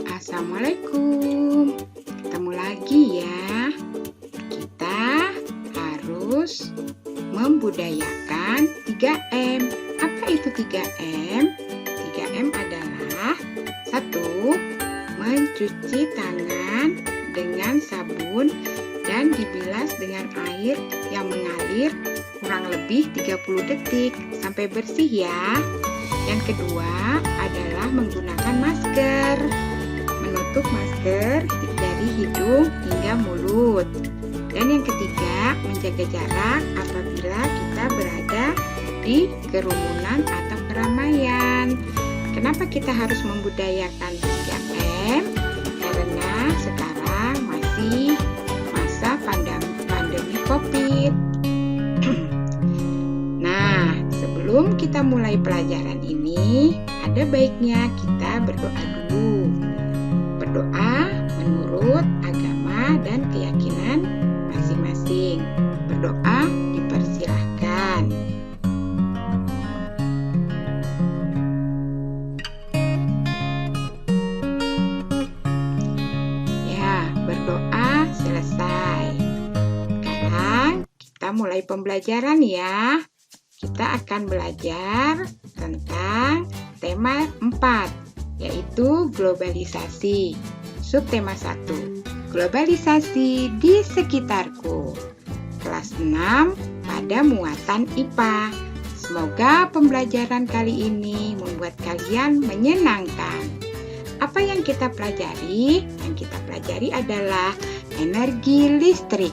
Assalamualaikum. Ketemu lagi ya. Kita harus membudayakan 3M. Apa itu 3M? 3M adalah 1. Mencuci tangan dengan sabun dan dibilas dengan air yang mengalir kurang lebih 30 detik sampai bersih ya. Yang kedua adalah menggunakan masker. Menutup masker dari hidung hingga mulut. Dan yang ketiga, menjaga jarak apabila kita berada di kerumunan atau keramaian. Kenapa kita harus membudayakan 3M? Karena sekarang masih masa pandemi COVID. Nah, sebelum kita mulai pelajaran ini, ada baiknya kita berdoa dulu. Berdoa menurut agama dan keyakinan masing-masing. Berdoa dipersilahkan. Ya, berdoa selesai. Sekarang kita mulai pembelajaran ya. Kita akan belajar tentang tema 4, yaitu globalisasi. Subtema 1, globalisasi di sekitarku. Kelas 6 pada muatan IPA. Semoga pembelajaran kali ini membuat kalian menyenangkan. Apa yang kita pelajari? Yang kita pelajari adalah energi listrik.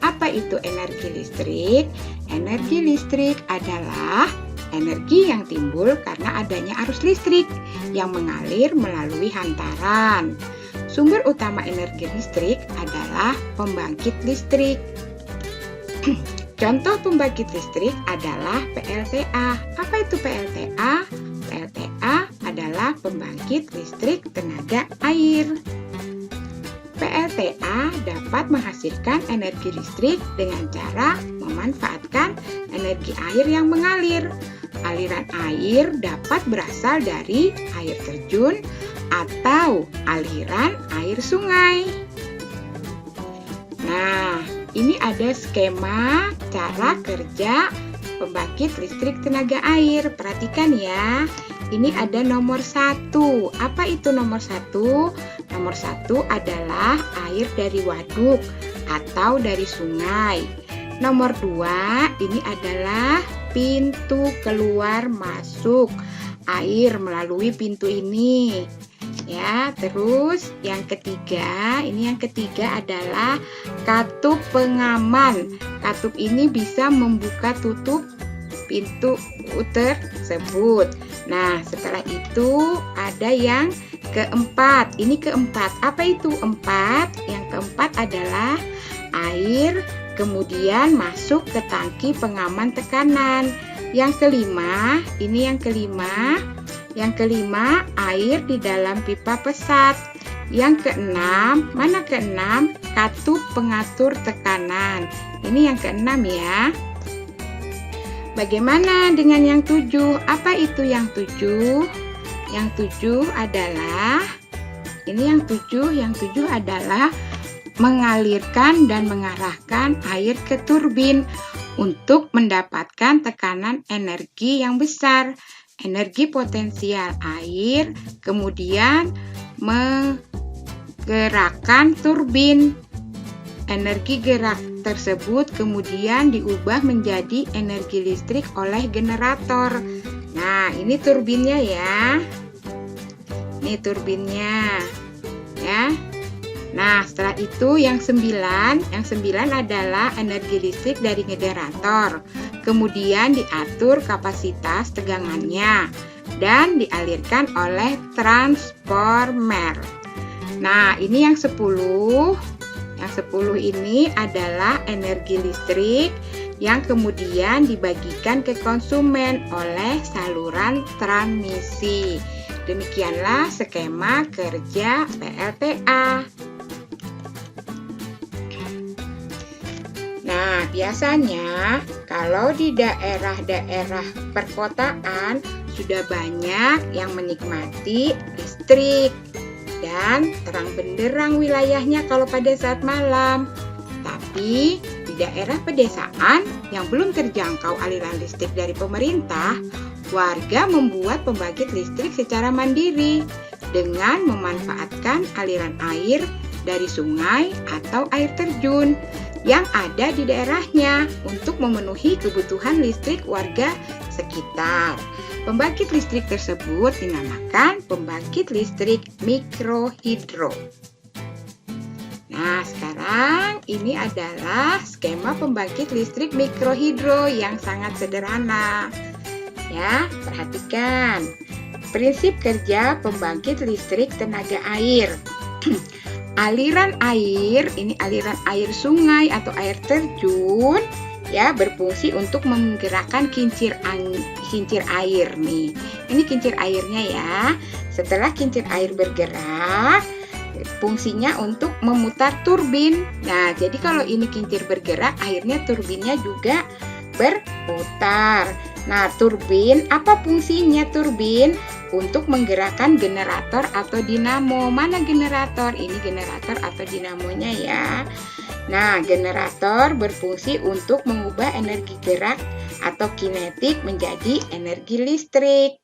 Apa itu energi listrik? Energi listrik adalah energi yang timbul karena adanya arus listrik yang mengalir melalui hantaran. Sumber utama energi listrik adalah pembangkit listrik. Contoh pembangkit listrik adalah PLTA. Apa itu PLTA? PLTA adalah pembangkit listrik tenaga air. PLTA dapat menghasilkan energi listrik dengan cara memanfaatkan energi air yang mengalir. Aliran air dapat berasal dari air terjun atau aliran air sungai. Nah, ini ada skema cara kerja pembangkit listrik tenaga air. Perhatikan ya. Ini ada nomor 1. Apa itu nomor 1? Nomor 1 adalah air dari waduk atau dari sungai. Nomor 2, ini adalah pintu keluar masuk air melalui pintu ini. Ya, terus yang ketiga adalah katup pengaman. Katup ini bisa membuka tutup pintu tersebut. Nah, setelah itu ada yang keempat. Ini keempat. Apa itu 4? Yang keempat adalah air kemudian masuk ke tangki pengaman tekanan. Yang kelima, Yang kelima, air di dalam pipa pesat. Yang keenam, mana keenam? Katup pengatur tekanan. Ini yang keenam ya. Bagaimana dengan yang 7? Apa itu yang 7? Yang 7 adalah yang 7 adalah mengalirkan dan mengarahkan air ke turbin untuk mendapatkan tekanan energi yang besar. Energi potensial air kemudian menggerakkan turbin. Energi gerak tersebut kemudian diubah menjadi energi listrik oleh generator. Nah, ini turbinnya ya. Ini turbinnya. Ya. Nah, setelah itu yang 9 adalah energi listrik dari generator. Kemudian diatur kapasitas tegangannya dan dialirkan oleh transformer. Nah, ini yang 10. Yang 10 ini adalah energi listrik yang kemudian dibagikan ke konsumen oleh saluran transmisi. Demikianlah skema kerja PLTA. Nah, biasanya kalau di daerah-daerah perkotaan sudah banyak yang menikmati listrik. dan terang benderang wilayahnya kalau pada saat malam. Tapi di daerah pedesaan yang belum terjangkau aliran listrik dari pemerintah, warga membuat pembangkit listrik secara mandiri dengan memanfaatkan aliran air dari sungai atau air terjun yang ada di daerahnya untuk memenuhi kebutuhan listrik warga sekitar. Pembangkit listrik tersebut dinamakan pembangkit listrik mikrohidro. Nah, sekarang ini adalah skema pembangkit listrik mikrohidro yang sangat sederhana. Ya, perhatikan. Prinsip kerja pembangkit listrik tenaga air. Aliran air, ini aliran air sungai atau air terjun, ya, berfungsi untuk menggerakkan kincir air nih. Ini kincir airnya ya. Setelah kincir air bergerak, fungsinya untuk memutar turbin. Nah, jadi kalau ini kincir bergerak, akhirnya turbinnya juga berputar. Nah, turbin, apa fungsinya turbin? Untuk menggerakkan generator atau dinamo. Mana generator? Ini generator atau dinamonya ya. Nah, generator berfungsi untuk mengubah energi gerak atau kinetik menjadi energi listrik.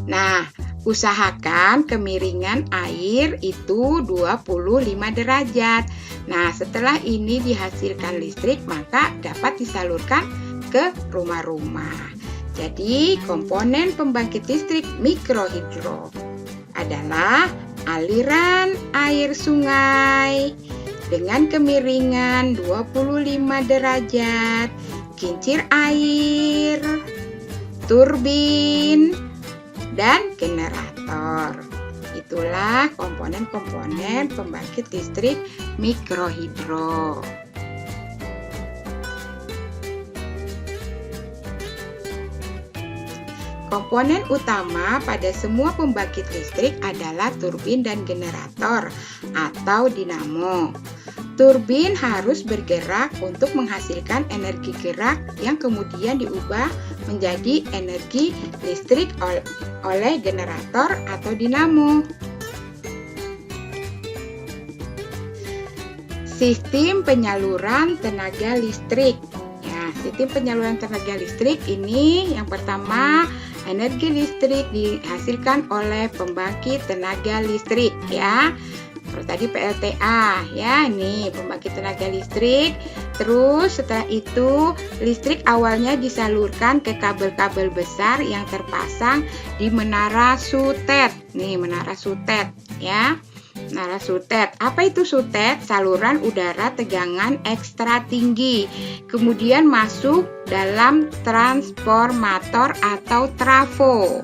Nah, usahakan kemiringan air itu 25 derajat. Nah, setelah ini dihasilkan listrik, maka dapat disalurkan ke rumah-rumah. Jadi, komponen pembangkit listrik mikrohidro adalah aliran air sungai dengan kemiringan 25 derajat, kincir air, turbin, dan generator. Itulah komponen-komponen pembangkit listrik mikrohidro. Komponen utama pada semua pembangkit listrik adalah turbin dan generator atau dinamo. Turbin harus bergerak untuk menghasilkan energi gerak yang kemudian diubah menjadi energi listrik oleh generator atau dinamo. Sistem penyaluran tenaga listrik. Ya, sistem penyaluran tenaga listrik ini yang pertama, energi listrik dihasilkan oleh pembangkit tenaga listrik ya. Terus tadi PLTA ya, nih pembangkit tenaga listrik. Terus setelah itu listrik awalnya disalurkan ke kabel-kabel besar yang terpasang di menara sutet. Nih menara sutet ya. Menara sutet. Apa itu sutet? Saluran udara tegangan ekstra tinggi. Kemudian masuk dalam transformator atau trafo.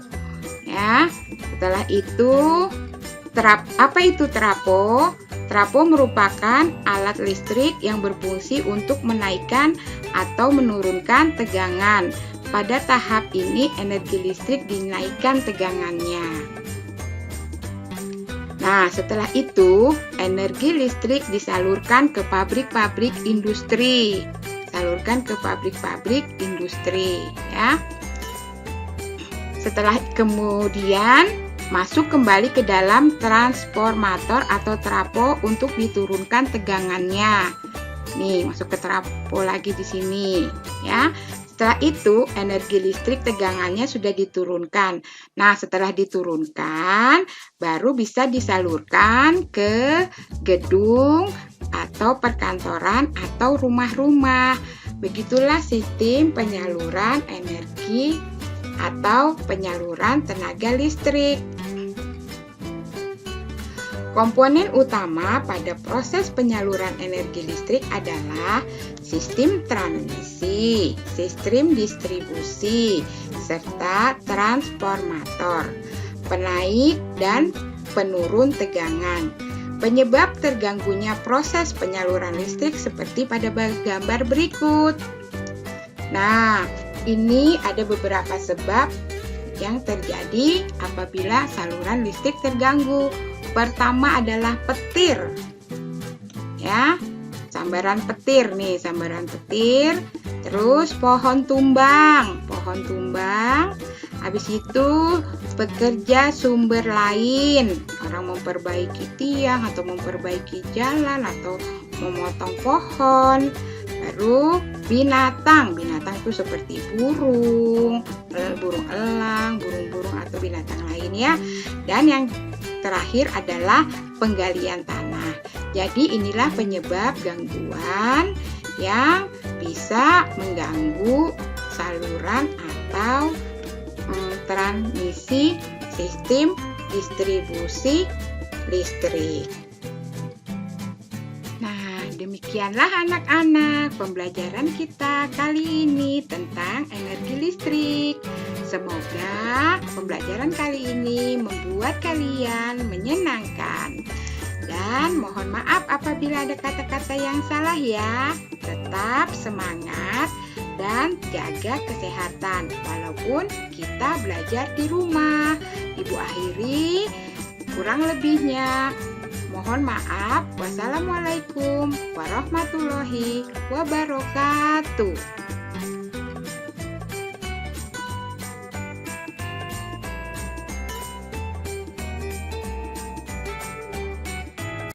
Ya. Setelah itu apa itu trafo? Trafo merupakan alat listrik yang berfungsi untuk menaikkan atau menurunkan tegangan. Pada tahap ini energi listrik dinaikkan tegangannya. Nah, setelah itu energi listrik disalurkan ke pabrik-pabrik industri. Salurkan ke pabrik-pabrik industri ya. Setelah kemudian masuk kembali ke dalam transformator atau trafo untuk diturunkan tegangannya. Nih, masuk ke trafo lagi di sini, ya. Setelah itu, energi listrik tegangannya sudah diturunkan. Nah, setelah diturunkan, baru bisa disalurkan ke gedung atau perkantoran atau rumah-rumah. Begitulah sistem penyaluran energi atau penyaluran tenaga listrik. Komponen utama pada proses penyaluran energi listrik adalah sistem transmisi, sistem distribusi, serta transformator, penaik dan penurun tegangan. Penyebab terganggunya proses penyaluran listrik seperti pada gambar berikut. Nah, ini ada beberapa sebab yang terjadi apabila saluran listrik terganggu. Pertama adalah petir. Ya, sambaran petir nih, sambaran petir. Terus pohon tumbang. Pohon tumbang Habis itu bekerja sumber lain, orang memperbaiki tiang atau memperbaiki jalan atau memotong pohon. Baru binatang itu seperti burung elang, burung-burung atau binatang lain ya. Dan yang terakhir adalah penggalian tanah. Jadi inilah penyebab gangguan yang bisa mengganggu saluran atau transmisi sistem distribusi listrik. Nah, demikianlah anak-anak pembelajaran kita kali ini tentang energi listrik. Semoga pembelajaran kali ini membuat kalian menyenangkan. Dan mohon maaf apabila ada kata-kata yang salah ya. Tetap semangat dan jaga kesehatan walaupun kita belajar di rumah. Ibu akhiri, kurang lebihnya mohon maaf. Wassalamualaikum warahmatullahi wabarakatuh.